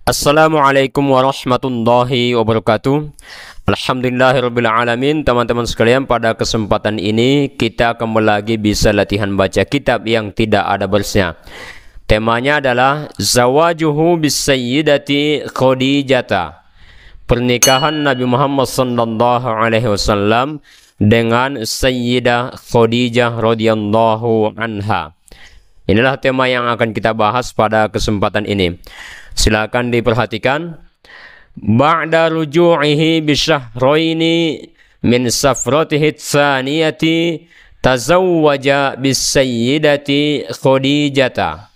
Assalamualaikum warahmatullahi wabarakatuh. Alhamdulillahirabbil alamin. Teman-teman sekalian, pada kesempatan ini kita kembali lagi bisa latihan baca kitab yang tidak ada balasnya. Temanya adalah zawajuhu bisayyidati Khadijah. Pernikahan Nabi Muhammad sallallahu alaihi wasallam dengan Sayyidah Khadijah radhiyallahu anha. Inilah tema yang akan kita bahas pada kesempatan ini. Silakan diperhatikan. Ba'da ruju'ihi bisyahraini min safratihi tsaniyati tazawwaja bisayyidati Khadijah.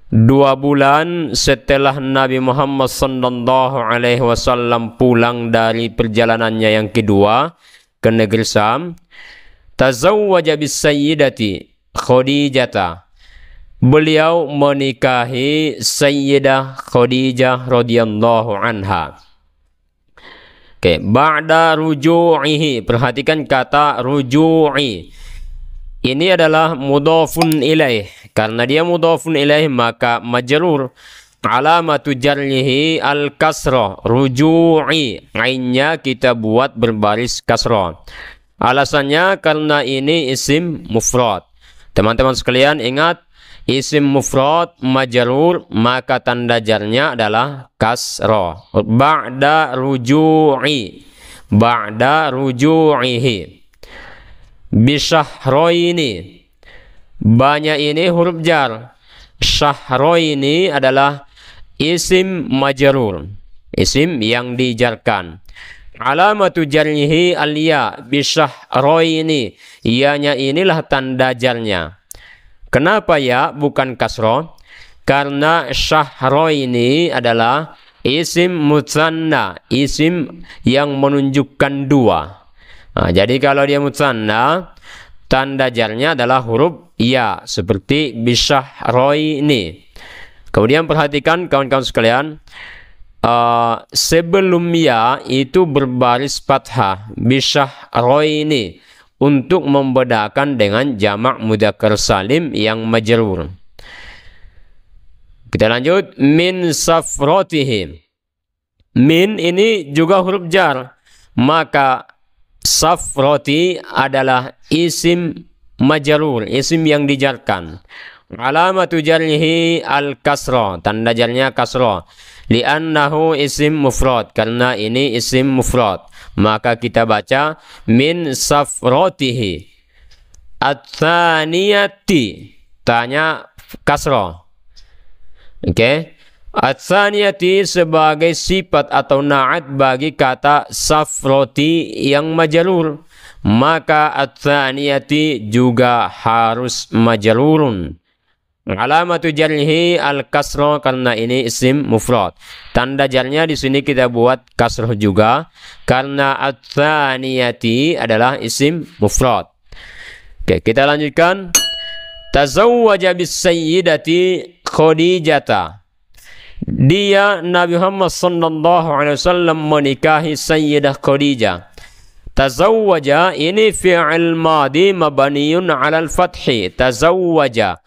2 bulan setelah Nabi Muhammad sallallahu alaihi wasallam pulang dari perjalanannya yang kedua ke negeri Syam, tazawwaja bisayyidati Khadijah. Beliau menikahi Sayyidah Khadijah radhiyallahu anha. Oke, ba'da ruju'ihi. Perhatikan kata ruju'i. Ini adalah mudhafun ilaih. Karena dia mudhafun ilaih maka majrur. Alamatu jarrihi al-kasrah. Ruju'i. Ainnya kita buat berbaris kasrah. Alasannya karena ini isim mufrad. Teman-teman sekalian ingat, isim mufrad majrur maka tanda jarnya adalah kasrah. Ba'da ruju'i. Ba'da ruju'ihi. Bisyahraini. Banyak ini huruf jar. Syahraini adalah isim majrur. Isim yang dijarkan. Alamatu jarrihi al-ya bisyahraini. Ianya inilah tanda jarnya. Kenapa ya bukan kasroh? Karena syahraini adalah isim mutsanna, isim yang menunjukkan dua. Nah, jadi kalau dia mutsanna, tanda jarnya adalah huruf ya, seperti bisyahraini. Kemudian perhatikan kawan-kawan sekalian, sebelum ya itu berbaris fathah, bisyahraini, untuk membedakan dengan jamak mudzakkar salim yang majrur. Kita lanjut. Min safratihi. Min ini juga huruf jar, maka safrati adalah isim majrur, isim yang dijarkan. Alamatu jarrihi al-kasrah, tanda jarnya kasrah. Li'annahu isim mufrad, karena ini isim mufrad. Maka kita baca min safratihi. At-tsaniyati, tanya kasrah. Oke. At-tsaniyati sebagai sifat atau na'at bagi kata safrati yang majrur. Maka at-tsaniyati juga harus majrurun. Alamatu jarrihi al-kasrah, karena ini isim mufrad. Tanda jarnya di sini kita buat kasrah juga karena at-tsaniyati adalah isim mufrad. Oke, kita lanjutkan. Tazawwaja bisayyidati Khadijah. Dia Nabi Muhammad sallallahu alaihi wasallam menikahi Sayyidah Khadijah. Tazawwaja ini fi'il madi mabniun 'ala al-fathi. Tazawwaja,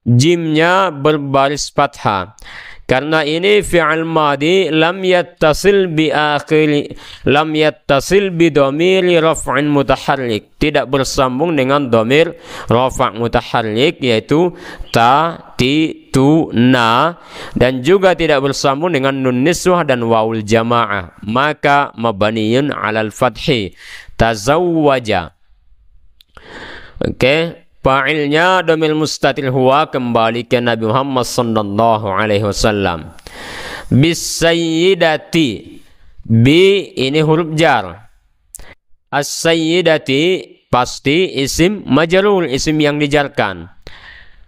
jimnya berbaris fathah. Karena ini fi'il madi lam yattasil bi akhiri, lam yattasil bi dhamiri raf'in mutaharrik, tidak bersambung dengan dhamir rafa' mutaharrik yaitu ta, ti, tu, na, dan juga tidak bersambung dengan nun niswah dan wawul jamaah, maka mabniyun 'alal fathi. Tazawwaja. Oke. Fa'ilnya dhamir mustatir huwa, kembali ke Nabi Muhammad sallallahu alaihi wasallam. Bisayyidati. Bi ini huruf jar. As-sayyidati pasti isim majrur, isim yang dijarkan.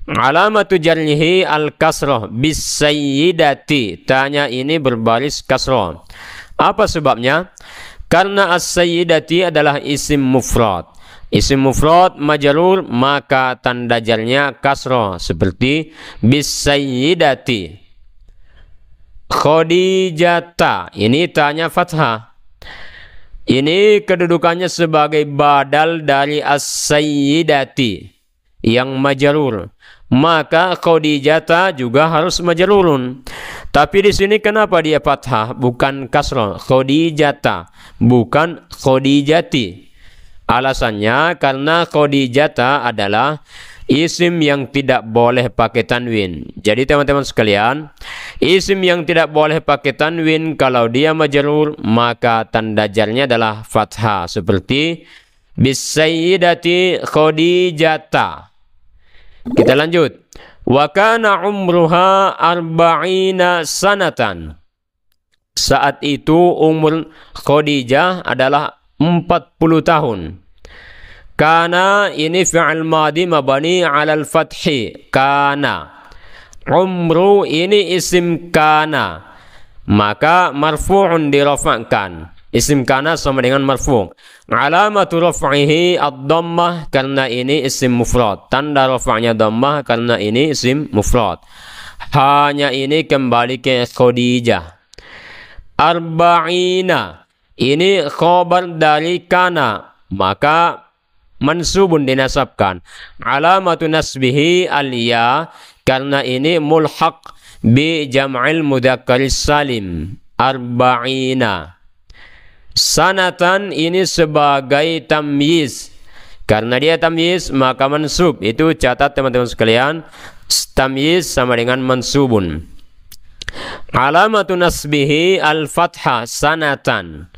Alamatu jarrihi al-kasrah. Bisayyidati, tanya ini berbaris kasrah. Apa sebabnya? Karena as-sayyidati adalah isim mufrad. Isim mufrad majrur maka tanda jarnya kasrah, seperti bisayyidati Khadijah. Ini tanya fathah. Ini kedudukannya sebagai badal dari as-sayyidati yang majrur. Maka Khadijah juga harus majrurun. Tapi di sini kenapa dia fathah bukan kasrah? Khadijata bukan Khadijati. Alasannya karena Khadijata adalah isim yang tidak boleh pakai tanwin. Jadi teman-teman sekalian, isim yang tidak boleh pakai tanwin kalau dia majrur maka tanda jarnya adalah fathah, seperti bisayyidati Khadijata. Kita lanjut. Wa kana umruha arba'ina sanatan. Saat itu umur Khadijah adalah 40 tahun. Kana ini fi'il madhi mabani 'ala al-fathi. Kana. Umru ini isim kana. Maka marfu'un dirafa'kan. Isim kana sama dengan marfu'. Alamatu raf'ihi ad-dhammah karena ini isim mufrad. Tanda rafa'nya dhammah karena ini isim mufrad. Hanya ini kembali ke Khadijah. Arba'ina ini khabar dari kana, maka mansubun dinasabkan. Alamatu nasbihi al-ya karena ini mulhaq bi jam'il mudzakkar salim. Arba'ina. Sanatan ini sebagai tamyiz. Karena dia tamyiz maka mansub. Itu catat teman-teman sekalian. Tamyiz sama dengan mansubun. Alamatu nasbihi al-fathah sanatan.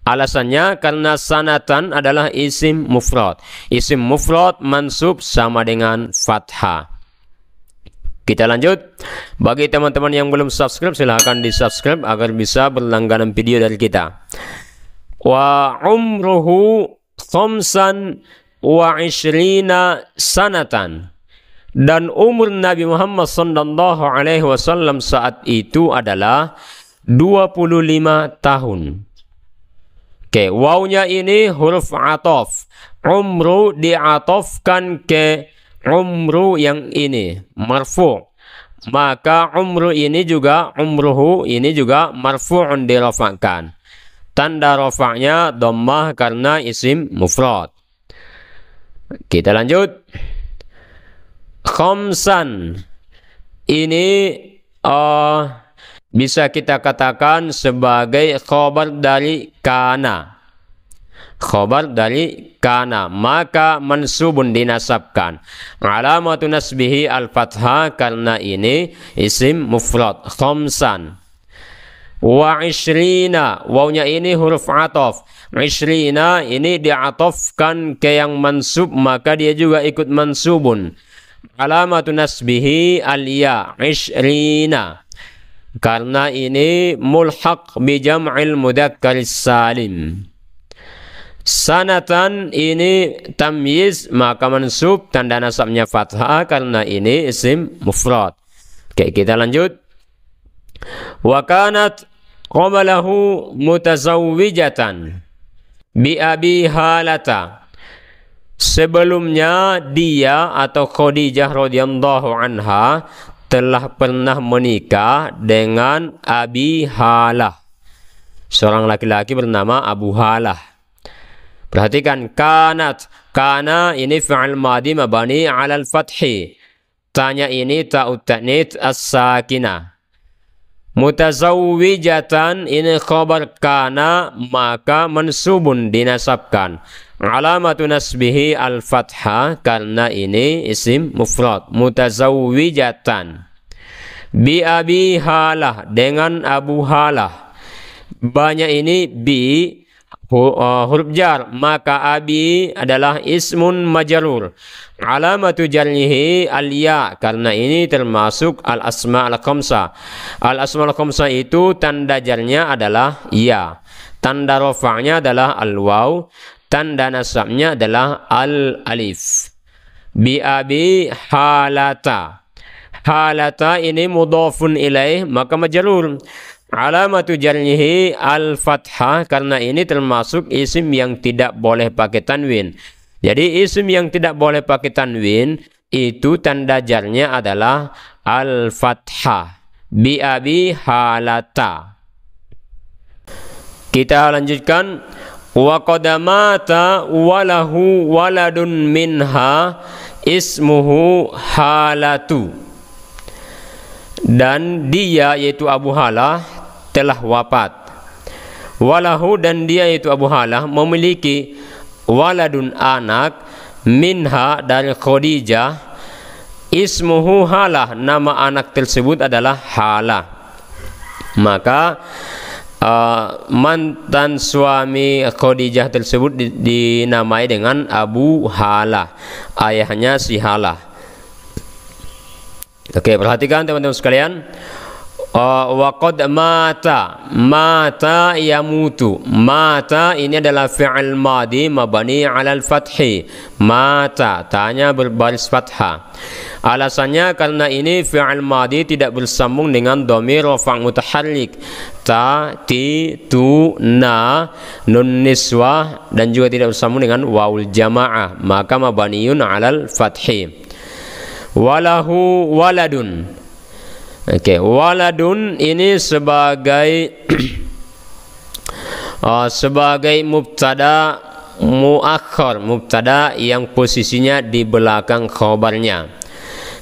Alasannya karena sanatan adalah isim mufrad. Isim mufrad mansub sama dengan fathah. Kita lanjut. Bagi teman-teman yang belum subscribe, silahkan di subscribe agar bisa berlangganan video dari kita. Wa umruhu khamsan wa ishrina sanatan. Dan umur Nabi Muhammad sallallahu alaihi wasallam saat itu adalah 25 tahun. Oke, wawnya ini huruf ataf. Umru diatofkan ke umru yang ini marfu'. Maka umru ini juga umruhu ini juga marfu'un dirafa'kan. Tanda rafa'nya dhammah karena isim mufrad. Kita lanjut. Khamsan ini bisa kita katakan sebagai khabar dari kana. Khabar dari kana, maka mansubun dinasabkan. Alamatu nasbihi al-fathah karena ini isim mufrad. Khamsan. Wa ishrina, wawnya ini huruf ataf. Ishrina ini diatofkan ke yang mansub, maka dia juga ikut mansubun. Alamatu nasbihi al-ya, ishrina. Karena ini mulhaq bi jam'il mudzakkar salim. Sanatan ini tamyiz, maka mansub tanda nasabnya fathah karena ini isim mufrad. Oke, kita lanjut. Wa kanat qablahu mutazawwijatan bi abi halata. Sebelumnya dia atau Khadijah radhiyallahu anha telah pernah menikah dengan Abi Halah, seorang laki-laki bernama Abu Halah. Perhatikan kanat. Kana ini fi'il madhi mabani 'ala al-fathi. Tanya ini ta'ut ta'nits as-sakinah. Mutazawwijatan ini khabar kana, maka mansubun dinasabkan. Alamatu nasbihi al-fathah karena ini isim mufrad. Mutazawwijatan bi abi halah, dengan Abu Halah. Banyak ini bi huruf jar, maka abi adalah ismun majrur. Alamatu jarrihi al-ya karena ini termasuk al-asma al-khamsah. Al-asma al-khamsah itu tanda jarnya adalah ya. Tanda rafa'nya adalah al-waw. Tanda nasabnya adalah al-alif. Bi abi halata. Halata ini mudhafun ilaih, maka majrur. Alamatu jarrihi al-fathah karena ini termasuk isim yang tidak boleh pakai tanwin. Jadi isim yang tidak boleh pakai tanwin itu tanda jarnya adalah al-fathah. Bi abi halata. Kita lanjutkan. Wa qadamata walahu waladun minha ismuhu halatu. dan dia yaitu Abu Halah telah wafat. Walahu, dan dia yaitu Abu Halah memiliki waladun, anak, minha, dari Khadijah, ismuhu Halah, nama anak tersebut adalah Halah. Maka mantan suami Khadijah tersebut dinamai dengan Abu Halah, ayahnya si Halah. Oke, perhatikan teman-teman sekalian. Waqad mata yamutu. Mata ini adalah fi'il madi mabani 'alal fathi. Mata, tanya berbaris fathah. Alasannya karena ini fi'il madi tidak bersambung dengan dhamir rafa' mutaharrik ta, ti, tu, na, nun niswah, dan juga tidak bersambung dengan waul jamaah, maka mabaniun 'alal fathi. Walahu waladun. Oke, waladun ini sebagai sebagai mubtada muakhar, mubtada yang posisinya di belakang khabarnya.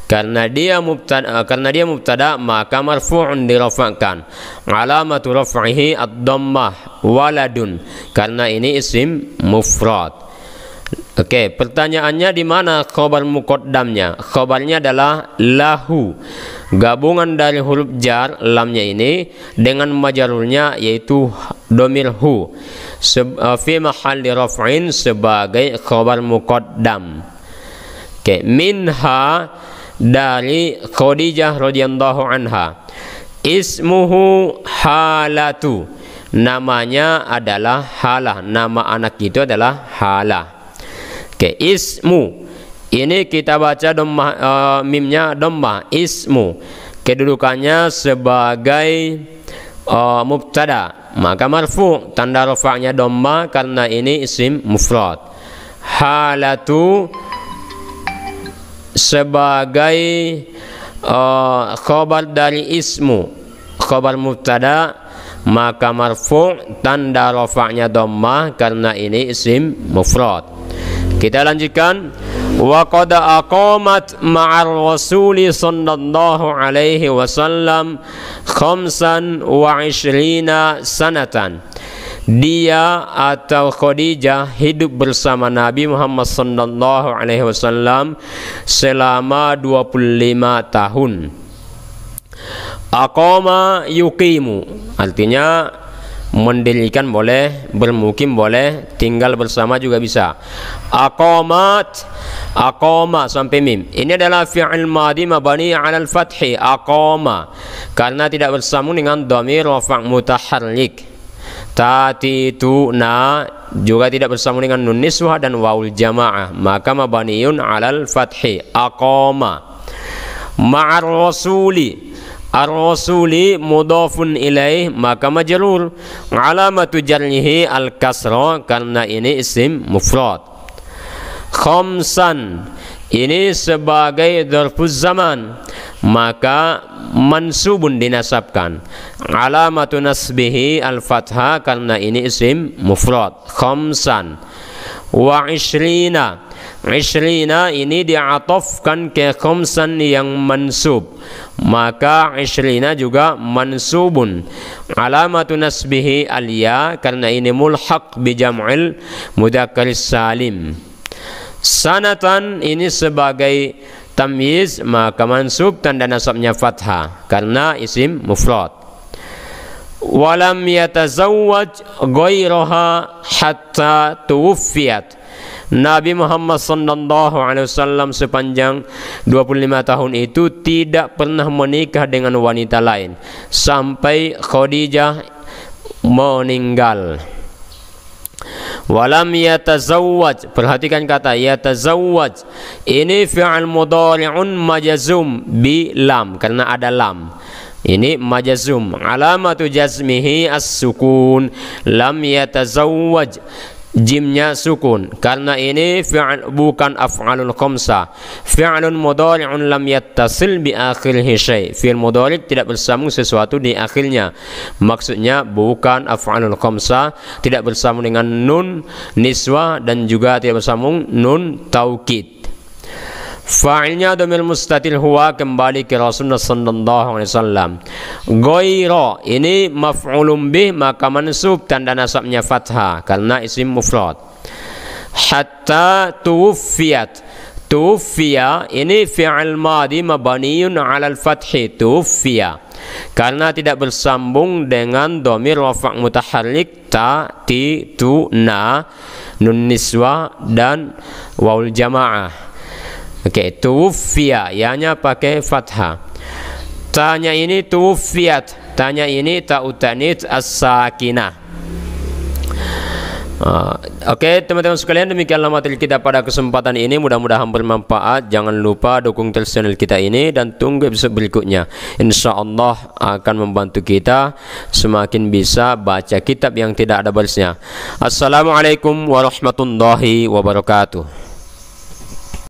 Karena dia mubtada maka marfu'un dirafa'kan. Alamatu raf'ihi ad-dhammah waladun, karena ini isim mufrad. Oke, pertanyaannya di mana khabar muqaddamnya? Khabarnya adalah lahu, gabungan dari huruf jar lamnya ini dengan majarurnya yaitu dhamir hu, fi mahalli raf'in, sebagai khabar muqaddam. Oke, minha, dari Khadijah radhiyallahu anha, ismuhu Halatu, namanya adalah Halah, nama anak itu adalah Halah. Oke, ismu ini kita baca dhammah, mimnya dhammah, ismu, kedudukannya sebagai mubtada, maka marfu, tanda rafa'nya dhammah karena ini isim mufrad. Halatu sebagai khabar dari ismu, khabar mubtada, maka marfu, tanda rafa'nya dhammah karena ini isim mufrad. Kita lanjutkan. Wa qad aqamat ma'ar rasuli sallallahu alaihi wasallam 25 sanatan. Dia atau Khadijah hidup bersama Nabi Muhammad sallallahu alaihi wasallam selama 25 tahun. Aqama yuqimu, artinya mendirikan boleh, bermukim boleh, tinggal bersama juga bisa. Aqamat, aqama sampai mim. Ini adalah fi'il madhi mabani 'alal fathi, aqama, karena tidak bersambung dengan dhamir rafa' mutaharrik. Ta, ti, tu, na juga tidak bersambung dengan nun niswah dan waul jamaah, maka mabaniun 'alal fathi, aqama. Ma'ar rasuli, ar-rasuli mudhafun ilaih, maka majrur, alamatu jarrihi al-kasra, karena ini isim mufrad. Khamsan, ini sebagai dzarfuz zaman, maka mansubun dinasabkan. Alamatu nasbihi al-fathah, karena ini isim mufrad. Khamsan. Wa ishrina, ishrina ini diatofkan ke khamsan yang mansub, maka ishrina juga mansubun. Alamatu nasbihi al-ya, karena ini mulhaq bi jam'il mudzakkar salim. Sanatan ini sebagai tamyiz, maka mansub, tanda nasabnya fathah karena isim mufrad. Walam yatazawwaj ghairaha hatta tuwfiyat. Nabi Muhammad sallallahu alaihi wasallam sepanjang 25 tahun itu tidak pernah menikah dengan wanita lain sampai Khadijah meninggal. Walam yatazawwaj, perhatikan kata yatazawwaj, ini fi'il mudhari'un majzum bi lam, karena ada lam. Ini majzum, alamatu jazmihi as-sukun, lam yatazawwaj, jimnya sukun, karena ini fi'il bukan af'alul khamsah, fi'lun mudhari'un lam yattasil bi akhirih syai', fi'il mudhari' tidak bersambung sesuatu di akhirnya, maksudnya bukan af'alul khamsah, tidak bersambung dengan nun niswah dan juga tidak bersambung nun taukid. Fa'ilnya dhamir mustatir huwa, kembali ke Rasulullah sallallahu alaihi wasallam. Ghaira ini maf'ulun bih, maka mansub tanda nasabnya fathah karena isim mufrad. Hatta tuwfiyat, tuwfiya ini fi'il madhi mabniun 'ala al-fathi, tuwfiya karena tidak bersambung dengan dhamir rafa' mutaharrik ta, ti, tu, na, nun niswa dan waul jamaah. Oke, tuwfiya, ya-nya pakai fathah. Ta-nya ini tuwfiyat, ta-nya ini ta'ut ta'nits as-sakinah. Oke, teman-teman sekalian, demikianlah materi kita pada kesempatan ini. Mudah-mudahan bermanfaat. Jangan lupa dukung terus channel kita ini dan tunggu episode berikutnya. Insya Allah akan membantu kita semakin bisa baca kitab yang tidak ada barisnya. Assalamualaikum warahmatullahi wabarakatuh.